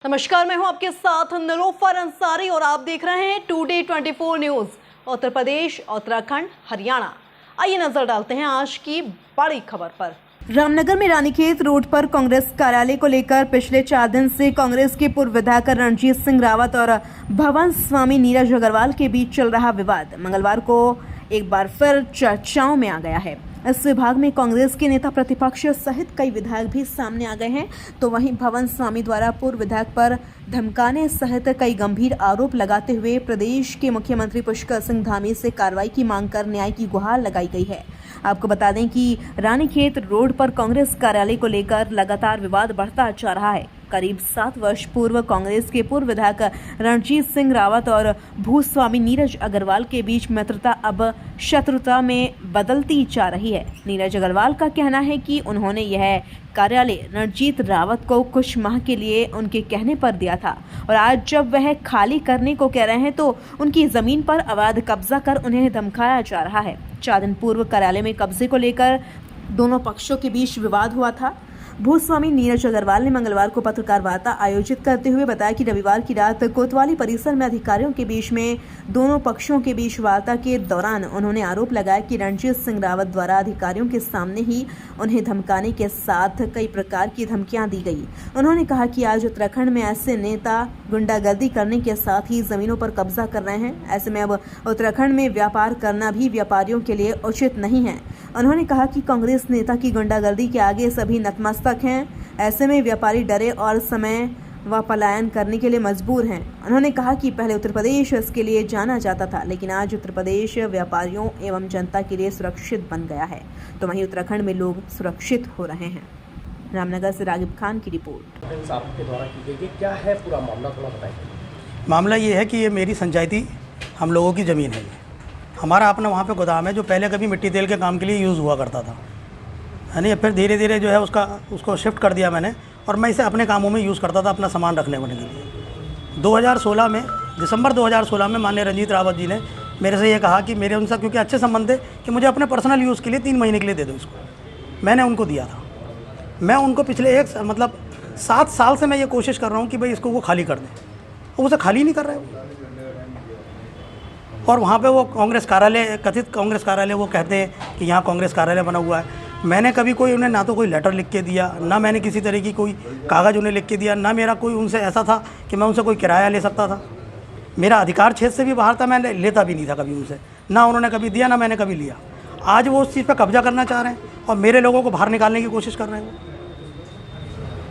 नमस्कार, मैं हूं आपके साथ निलोफर अंसारी और आप देख रहे हैं टुडे 24 न्यूज। उत्तर प्रदेश, उत्तराखंड, हरियाणा। आइए नजर डालते हैं आज की बड़ी खबर पर। रामनगर में रानीखेत रोड पर कांग्रेस कार्यालय को लेकर पिछले 4 दिन से कांग्रेस के पूर्व विधायक रणजीत सिंह रावत और भवन स्वामी नीरज अग्रवाल के बीच चल रहा विवाद मंगलवार को एक बार फिर चर्चाओं में आ गया है। इस विभाग में कांग्रेस के नेता प्रतिपक्ष सहित कई विधायक भी सामने आ गए हैं, तो वहीं भवन स्वामी द्वारा पूर्व विधायक पर धमकाने सहित कई गंभीर आरोप लगाते हुए प्रदेश के मुख्यमंत्री पुष्कर सिंह धामी से कार्रवाई की मांग कर न्याय की गुहार लगाई गई है। आपको बता दें कि रानीखेत रोड पर कांग्रेस कार्यालय को लेकर लगातार विवाद बढ़ता जा रहा है। करीब 7 वर्ष पूर्व कांग्रेस के पूर्व विधायक रणजीत सिंह रावत और भूस्वामी नीरज अग्रवाल के बीच मित्रता अब शत्रुता में बदलती जा रही है। नीरज अग्रवाल का कहना है कि उन्होंने यह कार्यालय रणजीत रावत को कुछ माह के लिए उनके कहने पर दिया था और आज जब वह खाली करने को कह रहे हैं तो उनकी जमीन पर अवैध कब्जा कर उन्हें धमकाया जा रहा है। 4 दिन पूर्व कार्यालय में कब्जे को लेकर दोनों पक्षों के बीच विवाद हुआ था। भूस्वामी नीरज अग्रवाल ने मंगलवार को पत्रकार वार्ता आयोजित करते हुए बताया कि रविवार की रात कोतवाली परिसर में अधिकारियों के बीच में दोनों पक्षों के बीच वार्ता के दौरान उन्होंने आरोप लगाया कि रणजीत सिंह रावत द्वारा अधिकारियों के सामने ही उन्हें धमकाने के साथ कई प्रकार की धमकियां दी गई। उन्होंने कहा कि आज उत्तराखंड में ऐसे नेता गुंडागर्दी करने के साथ ही जमीनों पर कब्जा कर रहे हैं। ऐसे में अब उत्तराखंड में व्यापार करना भी व्यापारियों के लिए उचित नहीं है। उन्होंने कहा कि कांग्रेस नेता की गुंडागर्दी के आगे सभी नतमस्तक हैं। ऐसे में व्यापारी डरे और समय व पलायन करने के लिए मजबूर हैं। उन्होंने कहा कि पहले उत्तर प्रदेश इसके लिए जाना जाता था, लेकिन आज उत्तर प्रदेश व्यापारियों एवं जनता के लिए सुरक्षित बन गया है, तो वहीं उत्तराखंड में लोग सुरक्षित हो रहे हैं। रामनगर से रागिब खान की रिपोर्ट। आपके द्वारा की गई क्या है पूरा मामला, थोड़ा बताइए। मामला ये है कि ये मेरी पंचायती हम लोगों की ज़मीन है। हमारा अपना वहाँ पे गोदाम है जो पहले कभी मिट्टी तेल के काम के लिए यूज़ हुआ करता था, है नहीं। फिर धीरे धीरे जो है उसको शिफ्ट कर दिया मैंने और मैं इसे अपने कामों में यूज़ करता था, अपना सामान रखने के लिए। 2016 में दिसंबर 2016 में माननीय रणजीत रावत जी ने मेरे से ये कहा कि मेरे उनसे क्योंकि अच्छे संबंध थे कि मुझे अपने पर्सनल यूज़ के लिए 3 महीने के लिए दे दो इसको। मैंने उनको दिया था। मैं उनको पिछले 7 साल से मैं ये कोशिश कर रहा हूँ कि भाई इसको वो खाली कर दें, वो उसे खाली नहीं कर रहे हो। और वहाँ पे वो कांग्रेस कार्यालय, कथित कांग्रेस कार्यालय, वो कहते हैं कि यहाँ कांग्रेस कार्यालय बना हुआ है। मैंने कभी कोई उन्हें ना तो कोई लेटर लिख के दिया, ना मैंने किसी तरह की कोई कागज़ उन्हें लिख के दिया, ना मेरा कोई उनसे ऐसा था कि मैं उनसे कोई किराया ले सकता था। मेरा अधिकार क्षेत्र से भी बाहर था, मैं लेता भी नहीं था कभी उनसे, ना उन्होंने कभी दिया, ना मैंने कभी लिया। आज वो उस चीज़ पर कब्जा करना चाह रहे हैं और मेरे लोगों को बाहर निकालने की कोशिश कर रहे हैं।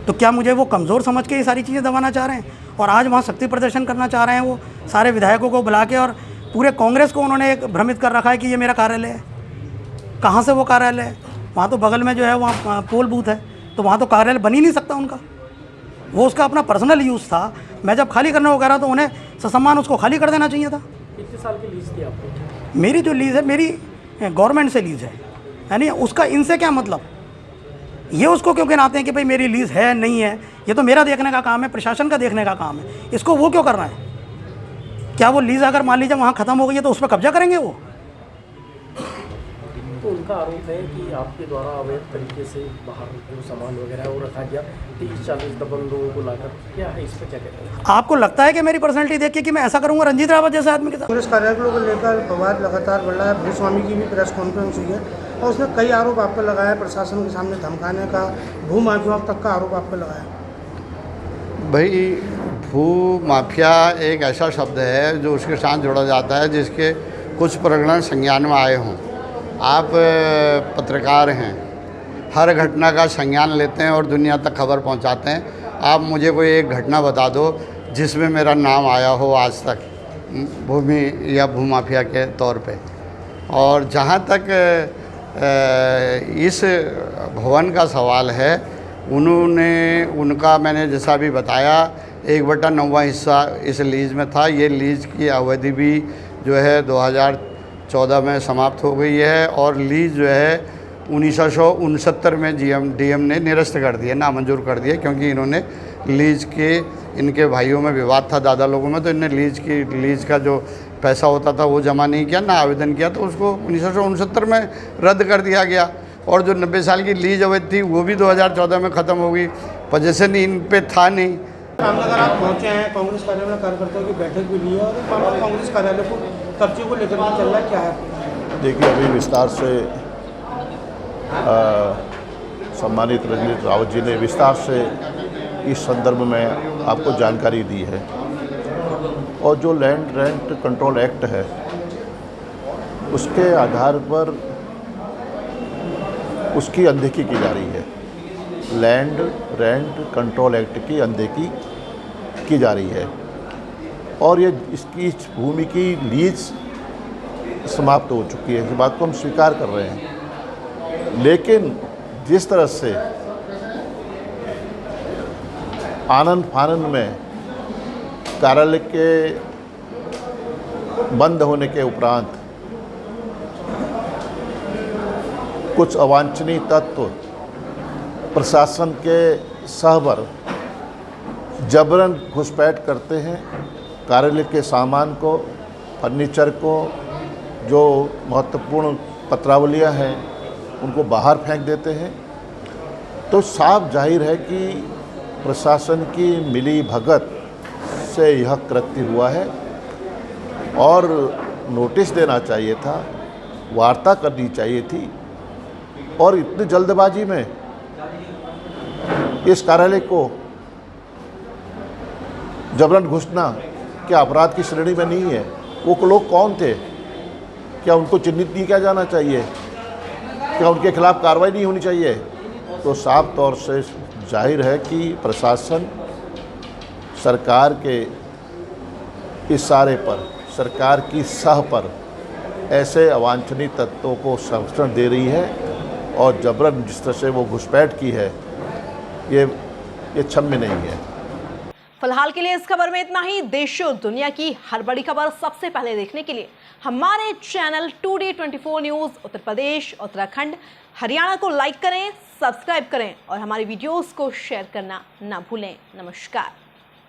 तो क्या मुझे वो कमज़ोर समझ के ये सारी चीज़ें दबाना चाह रहे हैं? और आज वहाँ शक्ति प्रदर्शन करना चाह रहे हैं। वो सारे विधायकों को बुला के और पूरे कांग्रेस को उन्होंने एक भ्रमित कर रखा है कि ये मेरा कार्यालय है। कहाँ से वो कार्यालय है? वहाँ तो बगल में जो है वहाँ पोल बूथ है, तो वहाँ तो कार्यालय बन ही नहीं सकता उनका। वो उसका अपना पर्सनल यूज़ था। मैं जब खाली करने को कह रहा तो उन्हें ससम्मान उसको खाली कर देना चाहिए था। कितने साल की लीज थी आपको? मेरी जो लीज़ है, मेरी गवर्नमेंट से लीज़ है नहीं। उसका इनसे क्या मतलब? ये उसको क्यों गिनाते हैं कि भाई मेरी लीज़ है नहीं है? ये तो मेरा देखने का काम है, प्रशासन का देखने का काम है। इसको वो क्यों कर रहा है? क्या वो लीज़ अगर मान लीजिए वहाँ ख़त्म हो गई है तो उस पर कब्जा करेंगे वो? तो उनका आरोप है कि आपके द्वारा अवैध तरीके से बाहर जो सामान वगैरह है वो रखा गया 30-40 दबंग लोगों को लाकर। क्या है इस पर, क्या कहते हैं? आपको लगता है कि मेरी पर्सनैलिटी देख के कि मैं ऐसा करूँगा रणजीत रावत जैसे आदमी के साथ? कांग्रेस कार्यालयों को लेकर विवाद लगातार बढ़ रहा है। भूस्वामी की भी प्रेस कॉन्फ्रेंस हुई है और उसने कई आरोप आप पर लगाया, प्रशासन के सामने धमकाने का, भू माफियाओं तक का आरोप आप पर लगाया। भाई भू माफिया एक ऐसा शब्द है जो उसके साथ जोड़ा जाता है जिसके कुछ प्रकरण संज्ञान में आए हों। आप पत्रकार हैं, हर घटना का संज्ञान लेते हैं और दुनिया तक खबर पहुंचाते हैं। आप मुझे कोई एक घटना बता दो जिसमें मेरा नाम आया हो आज तक भूमि या भूमाफिया के तौर पे। और जहाँ तक इस भवन का सवाल है, उनका मैंने जैसा भी बताया 1/9 हिस्सा इस लीज़ में था। ये लीज़ की अवधि भी जो है 2014 में समाप्त हो गई है और लीज़ जो है 1969 में डीएम ने निरस्त कर दिया, नामंजूर कर दिया, क्योंकि इन्होंने लीज़ के, इनके भाइयों में विवाद था दादा लोगों में, तो इन्होंने लीज़ का जो पैसा होता था वो जमा नहीं किया, ना आवेदन किया, तो उसको 1969 में रद्द कर दिया गया। और जो 90 साल की लीज अवधि थी वो भी 2014 में ख़त्म हो गई। पोजीशन इन पे था नहीं, रामनगर आप पहुंचे हैं, कांग्रेस कार्यालय में कार्यकर्ताओं की बैठक भी ली है और मामला कांग्रेस कार्यालय को कब्जे को लेकर के चल रहा है, क्या है? देखिए, अभी विस्तार से सम्मानित रजनीश रावत जी ने विस्तार से इस संदर्भ में आपको जानकारी दी है। और जो लैंड रेंट कंट्रोल एक्ट है उसके आधार पर उसकी अनदेखी की जा रही है। लैंड रेंट कंट्रोल एक्ट की अनदेखी की जा रही है और ये इसकी इस भूमि की लीज समाप्त हो चुकी है। इस बात को हम स्वीकार कर रहे हैं, लेकिन जिस तरह से आनंद फानंद में कार्यालय के बंद होने के उपरांत कुछ अवांछनीय तत्व प्रशासन के सहबर जबरन घुसपैठ करते हैं। कार्यालय के सामान को, फर्नीचर को, जो महत्वपूर्ण पत्रावलियां हैं उनको बाहर फेंक देते हैं। तो साफ जाहिर है कि प्रशासन की मिली भगत से यह कृत्य हुआ है और नोटिस देना चाहिए था, वार्ता करनी चाहिए थी। और इतनी जल्दबाजी में इस कार्यालय को जबरन घुसना क्या अपराध की श्रेणी में नहीं है? वो लोग कौन थे? क्या उनको चिन्हित नहीं किया जाना चाहिए? क्या उनके खिलाफ कार्रवाई नहीं होनी चाहिए? तो साफ तौर से जाहिर है कि प्रशासन सरकार के इशारे पर, सरकार की सह पर ऐसे अवांछनीय तत्वों को संरक्षण दे रही है और जबरन जिस तरह से वो घुसपैठ की है ये क्षम्य नहीं है। फिलहाल के लिए इस खबर में इतना ही। देश और दुनिया की हर बड़ी खबर सबसे पहले देखने के लिए हमारे channel today 24 news Uttar Pradesh, Uttarakhand, Haryana को लाइक करें, सब्सक्राइब करें और हमारी वीडियोस को शेयर करना ना भूलें। नमस्कार।